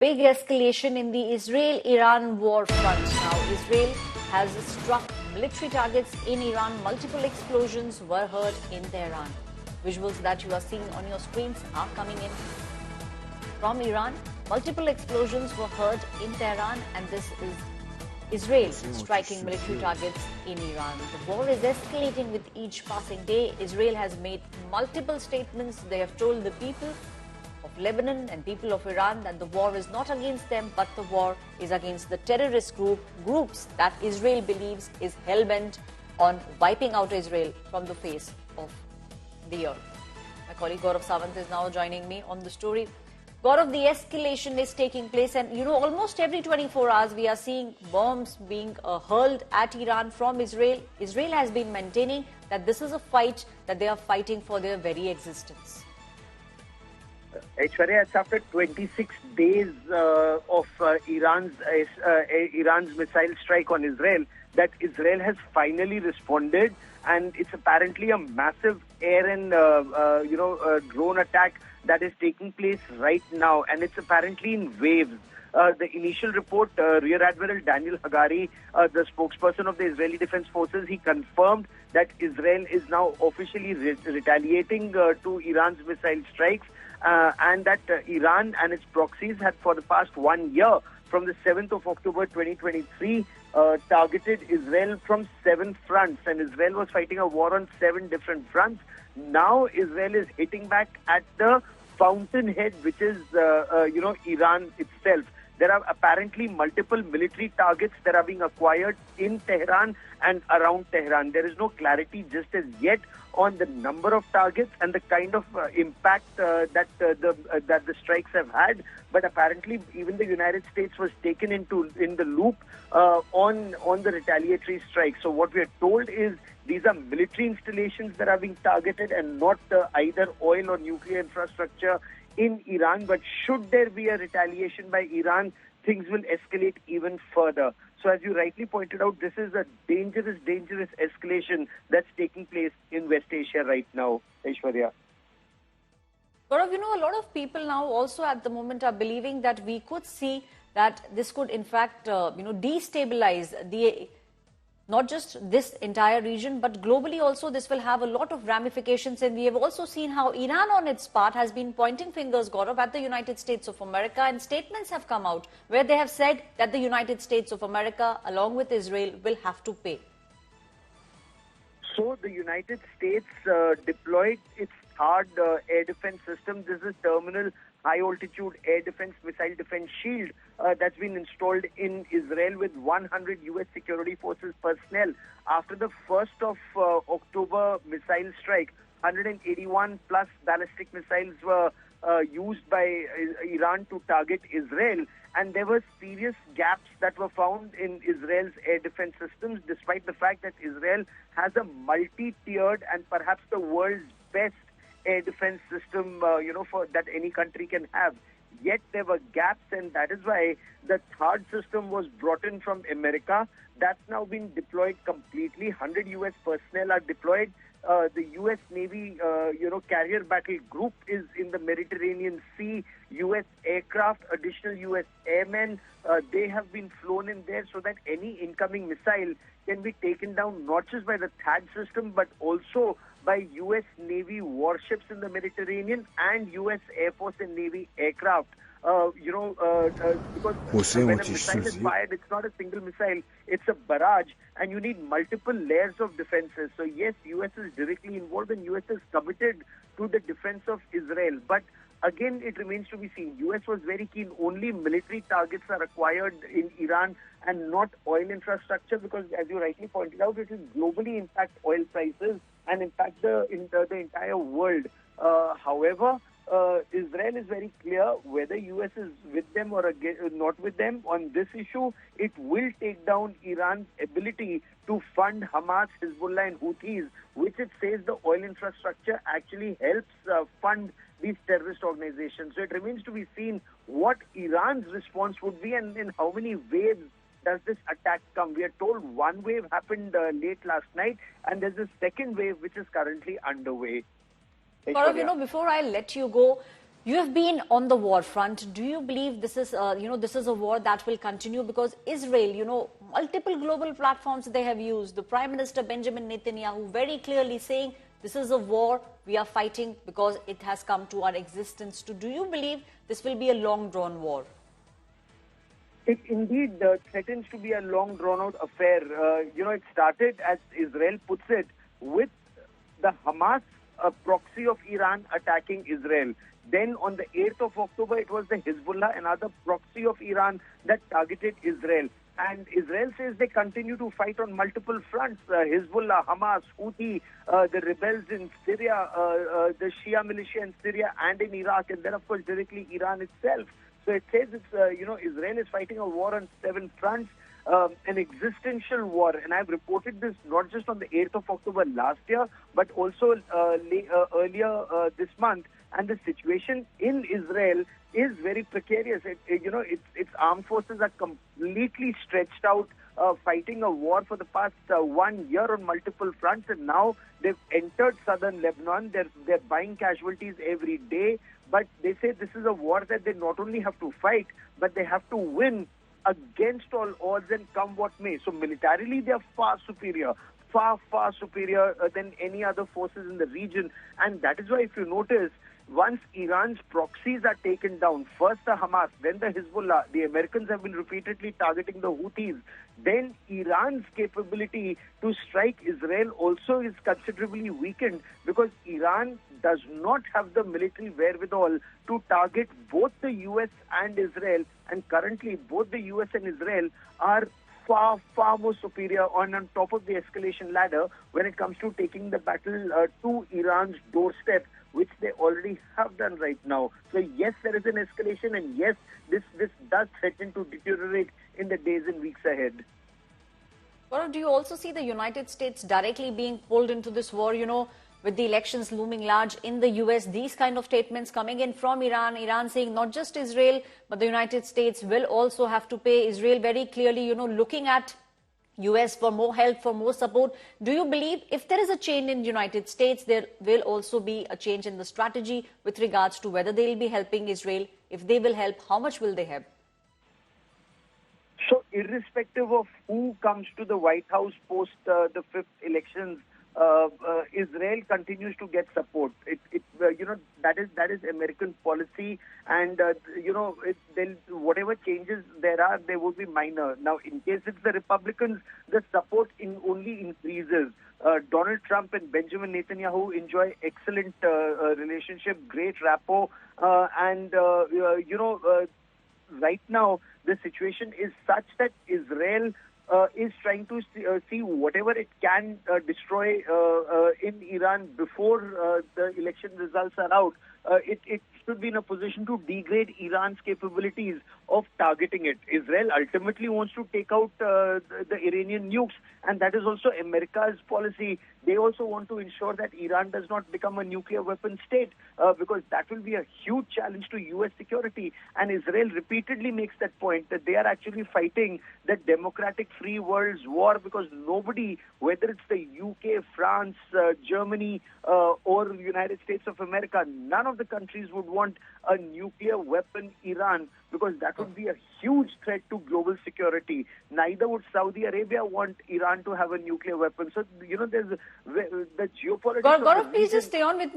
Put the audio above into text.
Big escalation in the Israel-Iran war front. Now, Israel has struck military targets in Iran. Multiple explosions were heard in Tehran. Visuals that you are seeing on your screens are coming in from Iran. Multiple explosions were heard in Tehran, and this is Israel striking military targets in Iran. The war is escalating with each passing day. Israel has made multiple statements. They have told the people of Lebanon and people of Iran that the war is not against them, but the war is against the terrorist groups that Israel believes is hell-bent on wiping out Israel from the face of the earth. My colleague Gaurav Sawant is now joining me on the story. Gaurav, the escalation is taking place, and almost every 24 hours we are seeing bombs being hurled at Iran from Israel. Israel has been maintaining that this is a fight that they are fighting for their very existence. Aishwarya, it's after 26 days of Iran's missile strike on Israel that Israel has finally responded, and it's apparently a massive air and drone attack that is taking place right now, and it's apparently in waves. The initial report, Rear Admiral Daniel Hagari, the spokesperson of the Israeli Defense Forces, he confirmed that Israel is now officially retaliating to Iran's missile strikes, and that Iran and its proxies had for the past 1 year, from the 7th of October 2023, targeted Israel from 7 fronts, and Israel was fighting a war on 7 different fronts. Now Israel is hitting back at the fountainhead, which is Iran itself. There are apparently multiple military targets that are being acquired in Tehran and around Tehran. There is no clarity just as yet on the number of targets and the kind of impact that the strikes have had. But apparently, even the United States was taken in the loop on the retaliatory strike. So what we are told is these are military installations that are being targeted and not either oil or nuclear infrastructure in Iran. But should there be a retaliation by Iran, things will escalate even further. So as you rightly pointed out, this is a dangerous escalation that's taking place in West Asia right now, Aishwarya. Gaurav, a lot of people now also at the moment are believing that we could see that this could in fact, destabilize not just this entire region, but globally also this will have a lot of ramifications. And we have also seen how Iran on its part has been pointing fingers, Gaurav, at the United States of America, and statements have come out where they have said that the United States of America, along with Israel, will have to pay. So the United States deployed its third air defense system. This is Terminal High Altitude Air Defense Missile Defense Shield that's been installed in Israel with 100 U.S. security forces personnel. After the 1st of October missile strike, 181 plus ballistic missiles were used by Iran to target Israel, and there were serious gaps that were found in Israel's air defense systems, despite the fact that Israel has a multi-tiered and perhaps the world's best air defense system, for that any country can have. Yet there were gaps, and that is why the third system was brought in from America. That's now been deployed completely. 100 U.S. personnel are deployed. The U.S. Navy, carrier battle group is in the Mediterranean Sea. U.S. aircraft, additional U.S. airmen, they have been flown in there so that any incoming missile can be taken down not just by the THAAD system, but also by U.S. Navy warships in the Mediterranean and U.S. Air Force and Navy aircraft. Because when a missile is fired, it's not a single missile, it's a barrage, and you need multiple layers of defenses. So yes, U.S. is directly involved, and U.S. is committed to the defense of Israel. But again, it remains to be seen. U.S. was very keen. Only military targets are acquired in Iran and not oil infrastructure, because as you rightly pointed out, it will globally impact oil prices and impact the entire world. However, Israel is very clear whether U.S. is with them or not with them on this issue. It will take down Iran's ability to fund Hamas, Hezbollah and Houthis, which it says the oil infrastructure actually helps fund these terrorist organizations. So it remains to be seen what Iran's response would be and in how many waves does this attack come. We are told one wave happened late last night, and there's a second wave which is currently underway. Gaurav, before I let you go, You have been on the war front. Do you believe this is, this is a war that will continue? Because Israel, multiple global platforms they have used. The Prime Minister Benjamin Netanyahu very clearly saying this is a war we are fighting because it has come to our existence. Do you believe this will be a long-drawn war? It indeed threatens to be a long drawn-out affair. It started, as Israel puts it, with the Hamas, a proxy of Iran, attacking Israel. Then on the 8th of October, it was the Hezbollah, another proxy of Iran, that targeted Israel. And Israel says they continue to fight on multiple fronts. Hezbollah, Hamas, Houthi, the rebels in Syria, the Shia militia in Syria and in Iraq, and then, of course, directly Iran itself. So it says Israel is fighting a war on 7 fronts, an existential war. And I've reported this not just on the 8th of October last year, but also earlier this month. And the situation in Israel is very precarious. Its armed forces are completely stretched out, fighting a war for the past 1 year on multiple fronts, and now they've entered southern Lebanon. They're buying casualties every day, but they say this is a war that they not only have to fight, but they have to win against all odds and come what may. So militarily, they are far superior than any other forces in the region. And that is why, if you notice, once Iran's proxies are taken down, first the Hamas, then the Hezbollah, the Americans have been repeatedly targeting the Houthis, then Iran's capability to strike Israel also is considerably weakened, because Iran does not have the military wherewithal to target both the US and Israel. And currently, both the US and Israel are far more superior on top of the escalation ladder when it comes to taking the battle to Iran's doorstep, which they already have done right now. So yes, there is an escalation, and yes, this does threaten to deteriorate in the days and weeks ahead. Gaurav, do you also see the United States directly being pulled into this war, with the elections looming large in the US, these kind of statements coming in from Iran saying not just Israel, but the United States will also have to pay Israel very clearly, looking at US for more help, for more support. Do you believe if there is a change in the United States, there will also be a change in the strategy with regards to whether they will be helping Israel? If they will help, how much will they help? So irrespective of who comes to the White House post the 5th elections, Israel continues to get support. That is American policy, and whatever changes there will be minor. Now, in case it's the Republicans, the support only increases. Donald Trump and Benjamin Netanyahu enjoy excellent relationship, great rapport, and right now the situation is such that Israel is trying to see whatever it can destroy in Iran before the election results are out. It should be in a position to degrade Iran's capabilities of targeting it. Israel ultimately wants to take out the Iranian nukes, and that is also America's policy. They also want to ensure that Iran does not become a nuclear weapon state, because that will be a huge challenge to U.S. security. And Israel repeatedly makes that point, that they are actually fighting the democratic free world's war, because nobody, whether it's the UK, France, Germany, or United States of America, none of the countries would want a nuclear weapon Iran, because that would be a huge threat to global security. Neither would Saudi Arabia want Iran to have a nuclear weapon. So, there's the geopolitics. Gaurav, please just stay on with me.